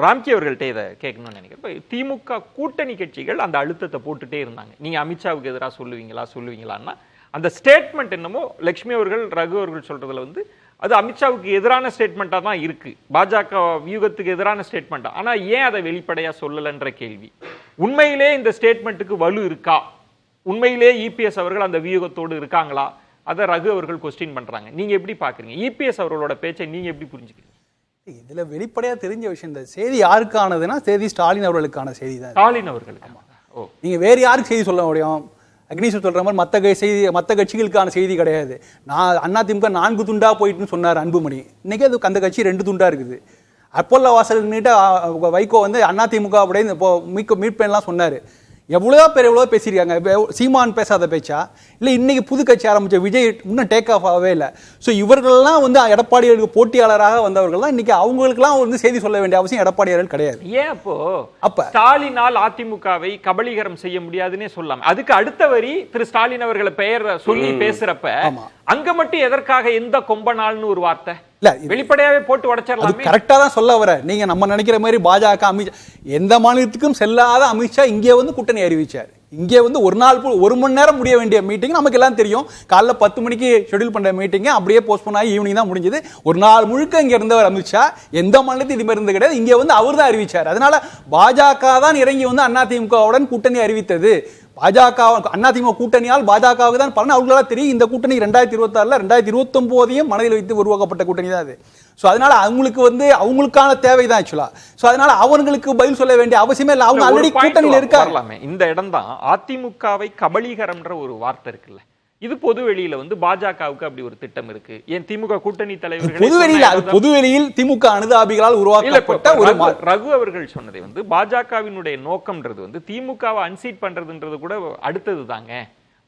ராம்கி அவர்கள்ட்ட இதை கேட்கணும்னு நினைக்கிறேன். திமுக கூட்டணி கட்சிகள் அந்த அழுத்தத்தை போட்டுட்டே இருந்தாங்க. நீங்க அமித்ஷாவுக்கு எதிராக சொல்லுவீங்களான்னா அந்த ஸ்டேட்மெண்ட் என்னமோ லட்சுமி அவர்கள் ரகு அவர்கள் சொல்றதுல அது அமித்ஷாவுக்கு எதிரான ஸ்டேட்மெண்டா தான் இருக்கு, பாஜக வியூகத்துக்கு எதிரான ஸ்டேட்மெண்டா. ஆனா ஏன் அதை வெளிப்படையா சொல்லலன்ற கேள்வி. உண்மையிலே இந்த ஸ்டேட்மெண்ட்டுக்கு வலு இருக்கா? உண்மையிலே இபிஎஸ் அவர்கள் அந்த வியூகத்தோடு இருக்காங்களா? அதை ரகு அவர்கள் கொஸ்டின் பண்றாங்க. நீங்க எப்படி பாக்குறீங்க? இபிஎஸ் அவர்களோட பேச்சை நீங்க எப்படி புரிஞ்சுக்கிறீங்க? இதுல வெளிப்படையா தெரிஞ்ச விஷயம், இந்த செய்தி யாருக்கானதுன்னா செய்தி ஸ்டாலின் அவர்களுக்கான செய்தி தான். ஸ்டாலின் அவர்களுக்கு நீங்க வேற யாருக்கு செய்தி சொல்ல முடியும்? அக்னீஸ்வர் சொல்ற மாதிரி மற்ற கட்சிகளுக்கான செய்தி கிடையாது. நான் அதிமுக 4 துண்டா போயிட்டுன்னு சொன்னார் அன்புமணி. இன்னைக்கு அது அந்த கட்சி 2 துண்டா இருக்குது. அப்போல்லா வாசல்கிட்ட வைகோ அதிமுக அப்படியே மீட்பேன்லாம் சொன்னாரு. எவ்வளோ பேசியிருக்காங்க. சீமான் பேசாத பேச்சா இல்லை? இன்னைக்கு புது கட்சி ஆரம்பிச்ச விஜய் இன்னும் டேக் ஆஃப் ஆகவே இல்லை. ஸோ இவர்கள்லாம் எடப்பாடியாருக்கு போட்டியாளராக வந்தவர்கள் தான். இன்னைக்கு அவங்களுக்குலாம் செய்தி சொல்ல வேண்டிய அவசியம் எடப்பாடியார்கள் கிடையாது. ஏன் அப்போ ஸ்டாலினால் அதிமுகவை கபலீகரம் செய்ய முடியாதுன்னே சொல்லலாம். அதுக்கு அடுத்த வரி திரு ஸ்டாலின் அவர்களை பெயர் சொல்லி பேசுறப்ப அங்க மட்டும் எதற்காக எந்த கொம்பனால்னு ஒரு வார்த்தை வெளிப்படையாவே போட்டு உடைச்சிடலாம். கரெக்டா தான் சொல்ல வர. நீங்க நம்ம நினைக்கிற மாதிரி பாஜக அமித்ஷா எந்த மாநிலத்துக்கும் செல்லாத அமித்ஷா இங்கே கூட்டணி அறிவிச்சார். இங்கே ஒரு மணி நேரம் முடிய வேண்டிய மீட்டிங் நமக்கு எல்லாம் தெரியும். காலைல 10 மணிக்கு ஷெட்யூல் பண்ற மீட்டிங் அப்படியே போஸ்ட்போன் ஆகி ஈவினிங் தான் முடிஞ்சது. ஒரு நாள் முழுக்க இங்க இருந்தவர் அமித்ஷா எந்த மாநிலத்தையும் இது மாதிரி இருந்து கிடையாது. இங்கே அவர் தான் அறிவிச்சார். அதனால பாஜக தான் இறங்கி அதிமுகவுடன் கூட்டணி அறிவித்தது. பாஜக அதிமுக கூட்டணியால் பாஜகவுக்கு தான் பலன் அவர்களால தெரியும். இந்த கூட்டணி 2026 2029 மனதில் வைத்து உருவாக்கப்பட்ட கூட்டணி தான் அது. ஸோ அதனால அவங்களுக்கான தேவை தான் ஆக்சுவலா. ஸோ அதனால அவங்களுக்கு பதில் சொல்ல வேண்டிய அவசியமே இல்லை. அவங்க ஆல்ரெடி கூட்டணியில் இருக்காங்க. இந்த இடம் தான் அதிமுகவை கபலீகரம்ன்ற ஒரு வார்த்தை இருக்குல்ல, இது பொதுவெளியில பாஜகவுக்கு அப்படி ஒரு திட்டம் இருக்கு. ஏன் திமுக கூட்டணி தலைவர்கள் பொதுவெளியில் திமுக அனுதாபிகளால் உருவாக்கப்பட்ட ஒரு ரகு அவர்கள் சொன்னதை பாஜகவினுடைய நோக்கம்ன்றது திமுகவை அன்சீட் பண்றதுன்றது கூட அடுத்தது தாங்க.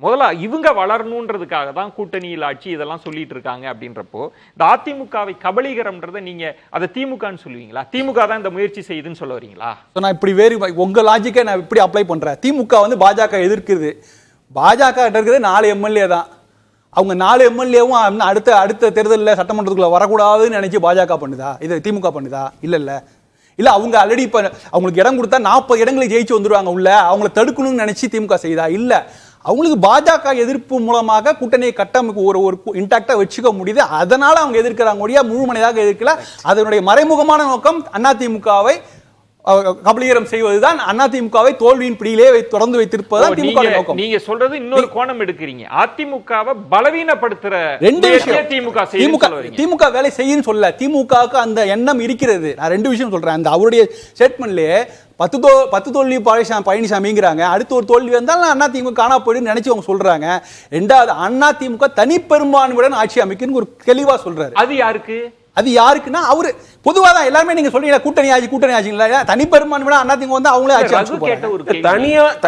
முதல்ல இவங்க வளரணுன்றதுக்காக தான் கூட்டணியில் ஆட்சி இதெல்லாம் சொல்லிட்டு இருக்காங்க. அப்படின்றப்போ இந்த அதிமுகவை கபலீகரம்ன்றதை நீங்க அதை திமுகன்னு சொல்லுவீங்களா? திமுக தான் இந்த முயற்சி செய்யுதுன்னு சொல்ல வரீங்களா? நான் இப்படி வேறு உங்க லாஜிக்கை நான் இப்படி அப்ளை பண்றேன். திமுக பாஜக எதிர்க்குது. பாஜக இருக்கிறது 4 எம்எல்ஏ தான். அவங்க 4 எம்எல்ஏவும் அடுத்த தேர்தலில் சட்டமன்றத்துக்குள்ள வரக்கூடாதுன்னு நினைச்சு பாஜக பண்ணுதா? இது திமுக பண்ணுதா? இல்ல அவங்க ஆல்ரெடி இப்ப அவங்களுக்கு இடம் கொடுத்தா 40 இடங்களை ஜெயிச்சு வந்துருவாங்க உள்ள. அவங்களை தடுக்கணும்னு நினைச்சு திமுக செய்தா? இல்ல, அவங்களுக்கு பாஜக எதிர்ப்பு மூலமாக கூட்டணியை கட்டமைக்க ஒரு இன்டாக்டா வச்சுக்க முடியுது. அதனால அவங்க எதிர்க்கிறாங்க முடியா முழுமனையாக எதிர்க்கல. அதனுடைய மறைமுகமான நோக்கம் அதிமுகவை கபலீகரம் செய்வதுதான். அதிமுகவை தோல்வியின் பிடியிலே தொடர்ந்து வைத்திருப்பதுதான் திமுக நோக்கம். நீங்க சொல்றது இன்னொரு கோணம் எடுக்கிறீங்க. அதிமுகவை பலவீனப்படுத்துற ரெண்டு விஷயம் திமுக வேலை செய்யும் சொல்ல. திமுகவுக்கு அந்த எண்ணம் இருக்கிறது. நான் 2 விஷயம் சொல்றேன். அந்த அவருடைய ஸ்டேட்மெண்ட்லயே 10 தோல்வி பழனிசாமிங்கிறாங்க. அடுத்து ஒரு தோல்வி வந்தாலும் அதிமுக காணா போயிடுன்னு நினைச்சு அவங்க சொல்றாங்க. 2வது அதிமுக தனிப்பெரும்பான்மையுடன் ஆட்சி அமைக்குன்னு ஒரு தெளிவா சொல்றாரு. அது யாருக்குன்னா அவரு பொதுவா தான் எல்லாருமே நீங்க சொல்றீங்க கூட்டணி ஆட்சிங்களா? தனிப்பெரும்பான்மை அதிமுக அவங்களே ஆட்சி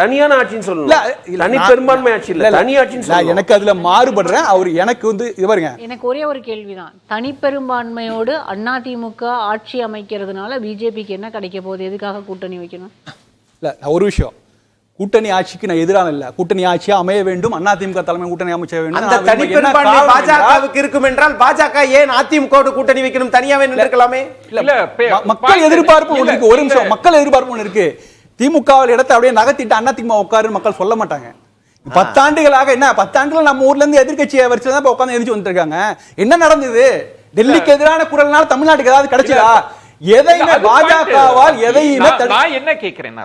தனியான ஆட்சின்னு சொல்லல, தனிப்பெரும்பான்மை ஆட்சி இல்ல, தனி ஆட்சின்னு சொல்லல. எனக்கு அதுல மாறுபடுறேன். அவர் எனக்கு இது பாருங்க, எனக்கு ஒரே ஒரு கேள்விதான். தனிப்பெரும்பான்மையோடு அதிமுக ஆட்சி அமைக்கிறதுனால பிஜேபிக்கு என்ன கிடைக்க போகுது? எதுக்காக கூட்டணி வைக்கணும்? இல்ல, ஒரு விஷயம், கூட்டணி ஆட்சிக்கு நான் எதிரான இல்ல. கூட்டணி ஆட்சியா அமைய வேண்டும். அதிமுக தலைமை கூட்டணி அமைச்ச வேண்டும். அந்த தனிப்பெரும்பான்மை பாஜகவுக்கு இருக்கும் என்றால் பாஜக ஏன் அதிமுக கூட்டணி வைக்கணும்? தனியாவே நின்றுக்கலாமே. இல்ல, மக்கள் எதிர்பார்ப்பு ஒன்று இருக்கு. ஒரு நிமிஷம், மக்கள் எதிர்பார்ப்பு ஒன்று இருக்கு. திமுகவில் இடத்தை அப்படியே நகர்த்திட்டு அதிமுக உட்காரு மக்கள் சொல்ல மாட்டாங்க. 10 ஆண்டுகளாக என்ன 10 ஆண்டுகள் நம்ம ஊர்ல இருந்து எதிர்கட்சியை வரிசைதான் உட்காந்து எதிர்த்து வந்துட்டு இருக்காங்க. என்ன நடந்தது? டெல்லிக்கு எதிரான குரல்னால தமிழ்நாட்டுக்கு ஏதாவது கிடைச்சதா? என்ன கேட்கிறேன்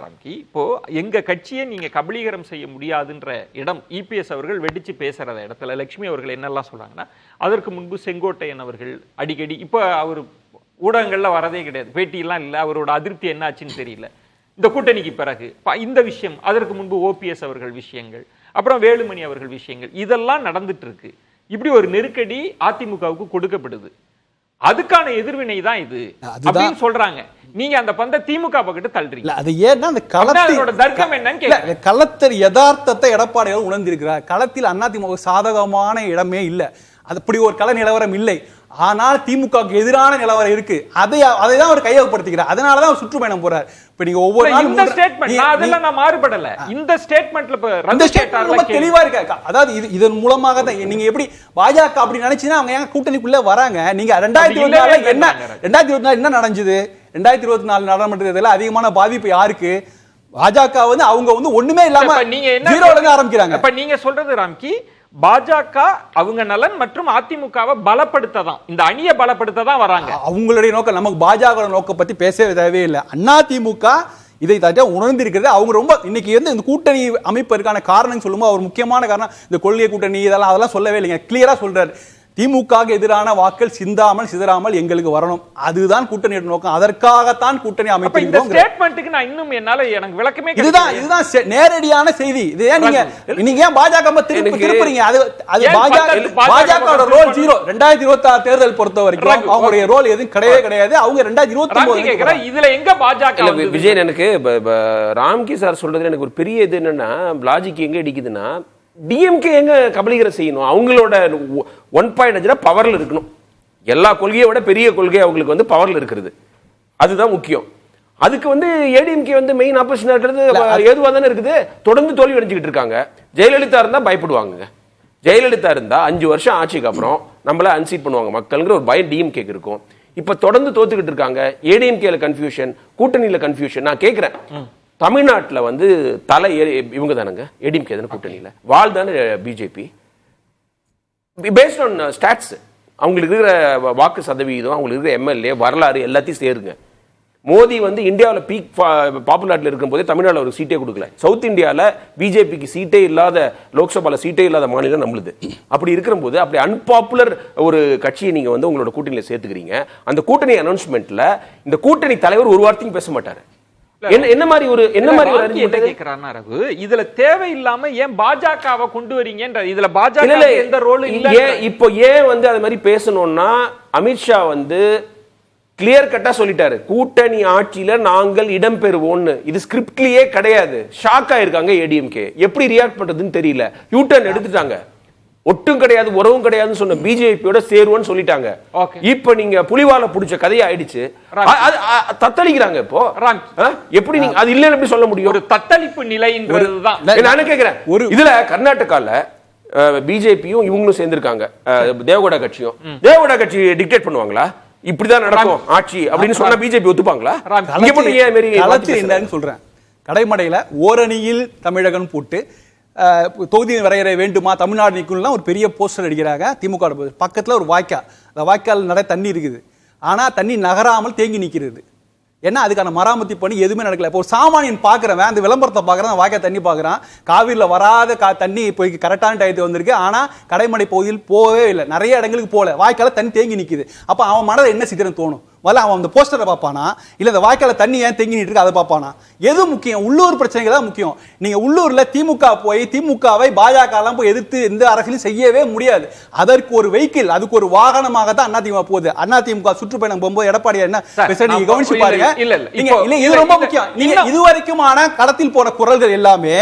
இப்போ எங்க கட்சியை நீங்க கபலீகரம் செய்ய முடியாதுன்ற இடம் இபிஎஸ் அவர்கள் வெடிச்சு பேசுற இடத்துல லட்சுமி அவர்கள் என்னெல்லாம் சொல்றாங்கன்னா, அதற்கு முன்பு செங்கோட்டையன் அவர்கள் அடிக்கடி இப்ப அவர் ஊடகங்கள்ல வரதே கிடையாது, பேட்டியெல்லாம் இல்லை, அவரோட அதிருப்தி என்ன ஆச்சுன்னு தெரியல. இந்த கூட்டணிக்கு பிறகு இந்த விஷயம், அதற்கு முன்பு ஓபிஎஸ் அவர்கள் விஷயங்கள், அப்புறம் வேலுமணி அவர்கள் விஷயங்கள், இதெல்லாம் நடந்துட்டு இருக்கு. இப்படி ஒரு நெருக்கடி அதிமுகவுக்கு கொடுக்கப்படுது. அதுக்கான எதிர்வினை தான் இது அப்படின்னு சொல்றாங்க. நீங்க அந்த பந்த திமுக பக்கத்து தள்ளுறீங்க. அது ஏன்னா அந்த களத்தோட தர்க்கம் என்னன்னு களத்தர் யதார்த்தத்தை எடப்பாடியார் உணர்ந்திருக்கிறார். களத்தில் அதிமுக சாதகமான இடமே இல்லை. அப்படி ஒரு கள நிலவரம் இல்லை. ஆனால் திமுகவுக்கு எதிரான நிலவரம் இருக்கு. அதை தான் அவர் கையகப்படுத்திக்கிறார். அதனாலதான் அவர் சுற்றுப்பயணம் போறார். இப்ப நீங்க ஒவ்வொரு இந்த ஸ்டேட்மெண்ட் அதெல்லாம் நான் மாறுபடல. இந்த ஸ்டேட்மெண்ட்ல ரொம்ப தெளிவா இருக்கு. அதாவது இதன் மூலமாக தான் நீங்க எப்படி பாஜக அப்படி நினைச்சுன்னா அவங்க ஏன் கூட்டணிக்குள்ள வராங்க? நீங்க 2024 என்ன நடந்துச்சு? 2024 நாடாளுமன்ற தேர்தலில் அதிகமான பாதிப்பு யாருக்கு? பாஜக வந்து அவங்க வந்து ஒண்ணுமே இல்லாம நீங்க என்ன ஜீரோல இருந்து ஆரம்பிக்கிறாங்க. இப்ப நீங்க சொல்றது ராம்கி பாஜக அவங்க நலன் மற்றும் அதிமுகவை பலப்படுத்ததான், இந்த அணியை பலப்படுத்ததான் வராங்க. அவங்களுடைய நோக்கம், நமக்கு பாஜக நோக்கம் பத்தி பேசவே தேவையே இல்லை. அதிமுக இதை தட்டா உணர்ந்திருக்கிறது. அவங்க ரொம்ப இன்னைக்கு வந்து இந்த கூட்டணி அமைப்பதற்கான காரணம் சொல்லும்போது அவர் முக்கியமான காரணம் இந்த கொள்கை கூட்டணி அதெல்லாம் சொல்லவே இல்லைங்க. கிளியரா சொல்றாரு, திமுக எதிரான வாக்கள் சிந்தாமல் எங்களுக்கு வரணும், அதுதான் கூட்டணி நோக்கம், அதற்காகத்தான் கூட்டணி அமைக்கிறோம். எனக்கு விளக்கமே இதுதான் நேரடியான செய்தி. இது ஏன் நீங்க ஏன் பாஜக திருப்புறீங்க? அது பாஜக ரோல் ஜீரோ. 2026 தேர்தல் பொறுத்த வரைக்கும் அவங்களுடைய ரோல் எதுவும் கிடையவே கிடையாது. அவங்க 2029 இதுல எங்க பாஜக விஜயன், எனக்கு ராம்கி சார் சொல்றது எனக்கு ஒரு பெரிய இது என்னன்னா, லாஜிக் எங்க இடிக்குதுன்னா, டிஎம்கே எங்க கபலீகரம் செய்யணும், அவங்களோட 1.5 பவர்ல இருக்கணும். எல்லா கொள்கையை விட பெரிய கொள்கை அவங்களுக்கு வந்து பவர்ல இருக்கிறது, அதுதான் முக்கியம். அதுக்கு வந்து ஏடிஎம்கே வந்து மெயின் ஆப்போசிஷனா இருக்கிறது ஏதுவா தானே இருக்குது. தொடர்ந்து தோல்வி அடைஞ்சுக்கிட்டு இருக்காங்க. ஜெயலலிதா இருந்தா பயப்படுவாங்க. ஜெயலலிதா இருந்தா 5 வருஷம் ஆட்சிக்கு அப்புறம் நம்மள அன்சீட் பண்ணுவாங்க மக்கள்ங்கிற ஒரு பயம் டிஎம்கே இருக்கும். இப்ப தொடர்ந்து தோத்துக்கிட்டு இருக்காங்க. ஏடிஎம்கேல கன்ஃபியூஷன், கூட்டணியில கன்ஃபியூஷன். நான் கேட்கிறேன், தமிழ்நாட்டில் வந்து தலை இவங்க தானுங்க, ஏடிஎம்கே தானே கூட்டணியில், வால் தானே பிஜேபி. பேஸ்ட் ஆன் ஸ்டாட்ஸ், அவங்களுக்கு இருக்கிற வாக்கு சதவீதம், அவங்களுக்கு இருக்கிற எம்எல்ஏ வரலாறு எல்லாத்தையும் சேருங்க. மோடி வந்து இந்தியாவில் பீக் பாப்புலாரிட்டியில் இருக்கும்போதே தமிழ்நாட்டில் ஒரு சீட்டே கொடுக்கல. சவுத் இந்தியாவில் பிஜேபிக்கு சீட்டே இல்லாத, லோக்சபாவில் சீட்டே இல்லாத மாநிலம் நம்மளுது. அப்படி இருக்கிறபோது அப்படி அன்பாப்புலர் ஒரு கட்சியை நீங்க வந்து உங்களோட கூட்டணியில் சேர்த்துக்கிறீங்க. அந்த கூட்டணி அனௌன்ஸ்மெண்ட்ல இந்த கூட்டணி தலைவர் ஒரு வார்த்தையும் பேச மாட்டாரு. என்ன மாதிரி ஒரு இதுல தேவையில்லாம ஏன் பாஜகவை கொண்டு வரீங்க? இதுல பாஜக எந்த ரோல் இல்ல. இப்போ ஏன் வந்து அது மாதிரி பேசணும்னா, அமித்ஷா வந்து கிளியர் கட்டா சொல்லிட்டாரு, கூட்டணி ஆட்சியில நாங்கள் இடம் பெறுவோம்னு. இது ஸ்கிரிப்ட்லயே கிடையாது. ஷாக் ஆயிருக்காங்க ஏடிஎம்கே. எப்படி ரியாக்ட் பண்றதுன்னு தெரியல. யூட்டர்ன் எடுத்துட்டாங்க. ஒட்டும் கிடையாது, உறவும் கிடையாதுன்னு சொன்ன பிஜேபியோட சேருவோன்னு சொல்லிட்டாங்க. இப்ப நீங்க புலிவால புடிச்ச கதையை ஆயிடுச்சு, தத்தளிக்கிறாங்க. இப்போ எப்படி நீங்க அது இல்லன்னு எப்படி சொல்ல முடியும்? ஒரு தத்தளிப்பு நிலைன்றதுதான் நான் கேக்குறேன். இதுல கர்நாடகால பிஜேபியும் இவங்களும் சேர்ந்திருக்காங்க, தேவகவுடா கட்சியும். தேவகவுடா கட்சி டிக்டேட் பண்ணுவாங்களா? இப்படிதான் நடக்கும் ஆட்சி அப்படின்னு சொன்னா பிஜேபி ஒத்துப்பாங்களா? சொல்றேன், கடைமடையில ஓரணியில் தமிழகம் போட்டு தொகுதி வரையறை வேண்டுமா, தமிழ்நாடு நிற்கணும்னா ஒரு பெரிய போஸ்டர் அடிக்கிறாங்க. திமுக பக்கத்தில் ஒரு வாய்க்கால், அந்த வாய்க்கால் நிறைய தண்ணி இருக்குது, ஆனால் தண்ணி நகராமல் தேங்கி நிற்கிறது. ஏன்னா அதுக்கான மராமத்தி பணி எதுவுமே நடக்கல. இப்போ ஒரு சாமானியன் பார்க்குறவன் அந்த விளம்பரத்தை பார்க்குறான், வாய்க்கால் தண்ணி பார்க்குறான், காவிரியில் வராத தண்ணி இப்போ கரெக்டான டயத்துக்கு வந்திருக்கு, ஆனால் கடைமடை பகுதியில் போகவே இல்லை, நிறைய இடங்களுக்கு போகல, வாய்க்கால தண்ணி தேங்கி நிற்குது. அப்போ அவன் மனதில் என்ன சித்திரம் தோணும்? முதல்ல அவன் அந்த போஸ்டரை பார்ப்பானா, இல்லை இந்த வாய்க்கால தண்ணி ஏன் தேங்கி நின்று இருக்கு அதை பார்ப்பானா? எது முக்கியம்? உள்ளூர் பிரச்சனைகள் தான் முக்கியம். நீங்க உள்ளூர்ல திமுக போய் திமுகவை பாஜக எல்லாம் போய் எதிர்த்து எந்த அரசியலும் செய்யவே முடியாது. அதற்கு ஒரு வெஹிக்கிள், அதுக்கு ஒரு வாகனமாக தான் அதிமுக போகுது. அதிமுக சுற்றுப்பயணம் போகும்போது எடப்பாடி என்ன நீங்க கவனிச்சு பாருங்க. இது ரொம்ப முக்கியம். நீங்க இதுவரைக்குமான களத்தில் போன குரல்கள் எல்லாமே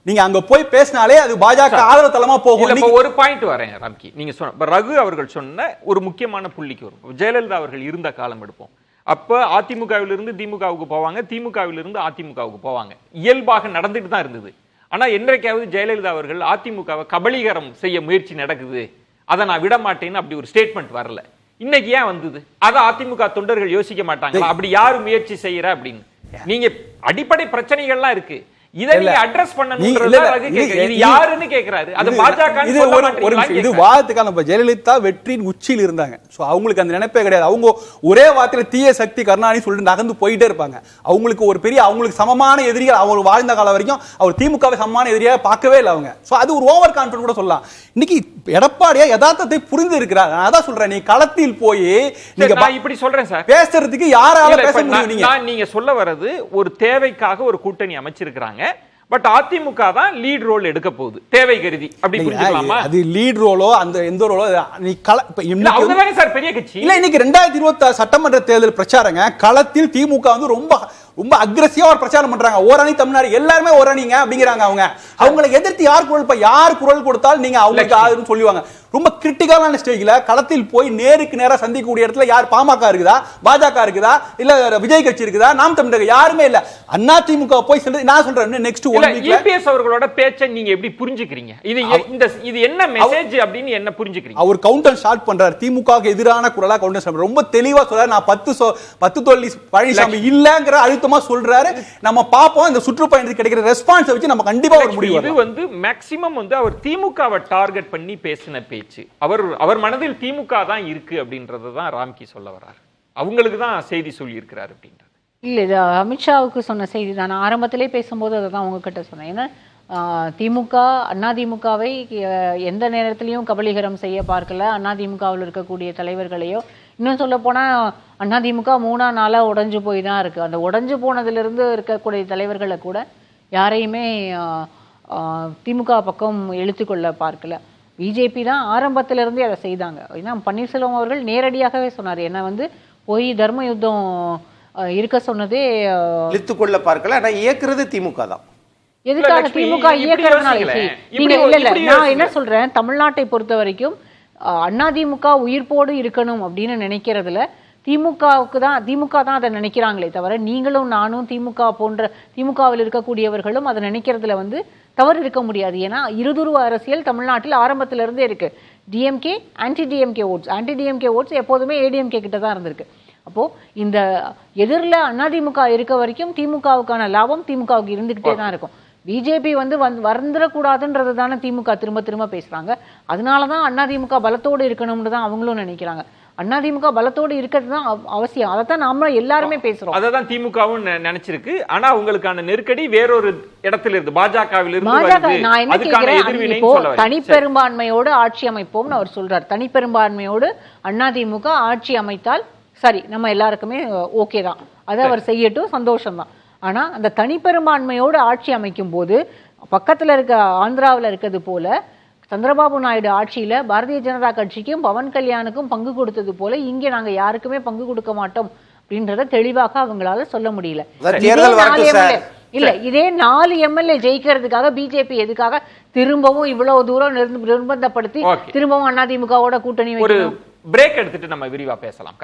நீங்க அங்க போய் பேசினாலே அது பாஜக ஆதரவு தளமா போகும். ஒரு பாயிண்ட் வரேன் ராம்கி, நீங்க சொன்ன ரகு அவர்கள் சொன்ன ஒரு முக்கியமான புள்ளிக்கு வரும். ஜெயலலிதா அவர்கள் இருந்த காலம் எடுப்போம். அப்ப அதிமுகவிலிருந்து திமுகவுக்கு போவாங்க, திமுகவிலிருந்து அதிமுகவுக்கு போவாங்க. இயல்பாக நடந்துட்டு தான் இருந்தது. ஆனா என்றைக்காவது ஜெயலலிதா அவர்கள் அதிமுகவை கபலீகரம் செய்ய முயற்சி நடக்குது, அதை நான் விட மாட்டேன்னு அப்படி ஒரு ஸ்டேட்மெண்ட் வரல. இன்னைக்கு ஏன் வந்தது? அதை அதிமுக தொண்டர்கள் யோசிக்க மாட்டாங்களா? அப்படி யாரு முயற்சி செய்யற அப்படின்னு? நீங்க அடிப்படை பிரச்சனைகள்லாம் இருக்கு, இதை நீங்க அட்ரஸ் பண்ணணும்ன்றது இது யாருன்னு கேக்குறாரு. அது பாஜக. இது வாதத்துக்கான ஜெயலலிதா வெற்றியின் உச்சியில் இருந்தாங்க. சோ அவங்களுக்கு அந்த நினைப்பே கிடையாது. அவங்க ஒரே வார்த்தையில தீய சக்தி கருணாநிதி சொல்லிட்டு நகர்ந்து போயிட்டே இருப்பாங்க. அவங்களுக்கு ஒரு பெரிய அவங்களுக்கு சமமான எதிரிகள் அவர் வாழ்ந்த காலம் வரைக்கும் அவர் திமுகவை சமமான எதிரியாக பார்க்கவே இல்லை அவங்க. சோ அது ஒரு ஓவர் கான்ஃபிடன்ட் கூட சொல்லலாம். இன்னைக்கு எடப்பாடியா யதார்த்தத்தை புரிந்து இருக்கிறார். நான் அதான் சொல்றேன், நீ களத்தில் போய் நீங்க இப்படி சொல்றேன் சார், பேசுறதுக்கு யாரால பேச முடியும்? நீங்க சொல்ல வர்றது ஒரு தேவைக்காக ஒரு கூட்டணி அமைச்சிருக்கிறாங்க, பட் அதிமுக தான் லீட் ரோல் எடுக்க போகுது தேவை கருதி. அப்படி புரிஞ்சுக்கலாமா? அது லீட் ரோலோ அந்த எந்த ரோலோ நீ அவங்க சார் பெரிய கட்சி இல்ல. இன்னைக்கு 2026 சட்டமன்ற தேர்தல் பிரச்சாரங்க களத்தில் திமுக வந்து ரொம்ப ரொம்ப அக்ரெசிவா ஒரு பிரச்சாரம் பண்றாங்க. ஓரணி தமிழ்நாடு எல்லாருமே ஓரணிங்க அப்படிங்கிறாங்க. அவங்களை எதிர்த்து யார் குரல் கொடுத்தால் நீங்க அவங்களுக்கு ஆதரவு சொல்லுவாங்க. ரொம்ப கிரிட்டிக்கலான ஸ்டேஜ்ல களத்தில் போய் நேருக்கு நேரா சந்திக்கக்கூடிய இடத்துல யார் பாமக இருக்குதா, பாஜக இருக்குதா, இல்ல விஜய் கட்சி இருக்குதா, நாம் தமிழர் யாருமே இல்ல. அதிமுக போய் நான் சொல்றேன் நெக்ஸ்ட் 1 வீக்ல இபிஎஸ் அவர்களோட பேச்சை நீங்க எப்படி புரிஞ்சுக்கிறீங்க? இது என்ன மெசேஜ் அப்படின்னு என்ன புரிஞ்சுக்கிறீங்க? அவர் கவுண்டர் ஷார்ட் பண்றாரு. திமுகவுக்கு எதிரான குரலா கவுண்டர் ரொம்ப தெளிவா சொல்றாரு. நான் 10 தொல்லி பழனிசாமி இல்லங்கிற அழுத்தமா சொல்றாரு. நம்ம பாப்போம் இந்த சுற்றுப்பயணத்துக்கு கிடைக்கிற ரெஸ்பான்ஸ் வச்சு நம்ம கண்டிப்பா ஒரு முடிவு. இது மேக்ஸிமம் அவர் திமுகவை டார்கெட் பண்ணி பேசின பேச்சு. அவர் மனதில் திமுக தான் இருக்கு அப்படின்றத தான் ராம்கி சொல்ல வர்றாரு. அவங்களுக்கு தான் செய்தி சொல்லி இருக்கிறார் அப்படின்றது இல்ல. இது அமித்ஷாவுக்கு சொன்ன செய்தி தான். நான் ஆரம்பத்திலே பேசும்போது அதை தான் உங்ககிட்ட சொன்னேன். ஏன்னா திமுக அதிமுகவை எந்த நேரத்திலையும் கபலீகரம் செய்ய பார்க்கல. அதிமுகவில் இருக்கக்கூடிய தலைவர்களையோ, இன்னும் சொல்ல போனா அதிமுக 3 நாளா உடைஞ்சு போய் தான் இருக்கு. அந்த உடைஞ்சு போனதிலிருந்து இருக்கக்கூடிய தலைவர்களை கூட யாரையுமே திமுக பக்கம் இழுத்துக்கொள்ள பார்க்கல. பிஜேபி தான் ஆரம்பத்திலிருந்தே அதை செய்தாங்க. ஏன்னா பன்னீர்செல்வம் அவர்கள் நேரடியாகவே சொன்னார், என்ன போய் தர்ம யுத்தம் இருக்க சொன்னதே இழுத்துக்கொள்ள பார்க்கல. ஆனா இயக்குறது திமுக தான். எதுக்காக திமுக இயக்கிறதுனால? நீங்க இல்ல நான் என்ன சொல்றேன், தமிழ்நாட்டை பொறுத்த வரைக்கும் அதிமுக உயிர்ப்போடு இருக்கணும் அப்படின்னு நினைக்கிறதுல திமுக தான் அதை நினைக்கிறாங்களே தவிர, நீங்களும் நானும் திமுகவில் இருக்கக்கூடியவர்களும் அதை நினைக்கிறதுல தவறு இருக்க முடியாது. ஏன்னா இருதுருவ அரசியல் தமிழ்நாட்டில் ஆரம்பத்திலிருந்தே இருக்கு. டிஎம்கே ஆன்டி டிஎம்கே ஓட்ஸ் எப்போதுமே ஏடிஎம்கே கிட்ட தான் இருந்திருக்கு. அப்போ இந்த எதிரில் அதிமுக இருக்க வரைக்கும் திமுகவுக்கான லாபம் திமுகவுக்கு இருந்துகிட்டே தான் இருக்கும். பிஜேபி வந்துடக்கூடாதுன்றது தானே திமுக திரும்ப திரும்ப பேசுறாங்க. அதனாலதான் அதிமுக பலத்தோடு இருக்கணும்னு தான் அவங்களும் நினைக்கிறாங்க. அதிமுக பலத்தோடு இருக்கிறது தான் அவசியம். அதைத்தான் நாம எல்லாருமே பேசுறோம். அதான் திமுகவும் நினைச்சிருக்கு. ஆனா உங்களுக்கான நெருக்கடி வேறொரு இடத்துல இருந்து பாஜகவில் இருந்து நான் என்ன கேக்குறேன், இப்போ தனிப்பெரும்பான்மையோடு ஆட்சி அமைப்போம்னு அவர் சொல்றார். தனிப்பெரும்பான்மையோடு அதிமுக ஆட்சி அமைத்தால் சரி, நம்ம எல்லாருக்குமே ஓகே தான், அதை அவர் செய்யட்டும், சந்தோஷம் தான். ஆனா அந்த தனிப்பெரும்பான்மையோடு ஆட்சி அமைக்கும் போது பக்கத்துல இருக்க ஆந்திராவில் இருக்கிறது போல சந்திரபாபு நாயுடு ஆட்சியில பாரதிய ஜனதா கட்சிக்கும் பவன் கல்யாணுக்கும் பங்கு கொடுத்தது போல இங்கே நாங்க யாருக்குமே பங்கு கொடுக்க மாட்டோம் அப்படின்றத தெளிவாக அவங்களால சொல்ல முடியல. இல்ல இதே 4 எம்எல்ஏ ஜெயிக்கிறதுக்காக பிஜேபி எதுக்காக திரும்பவும் இவ்வளவு தூரம் நிர்பந்தப்படுத்தி திரும்பவும் அதிமுகவோட கூட்டணி ஒரு பிரேக் எடுத்துட்டு நம்ம விரிவா பேசலாம்.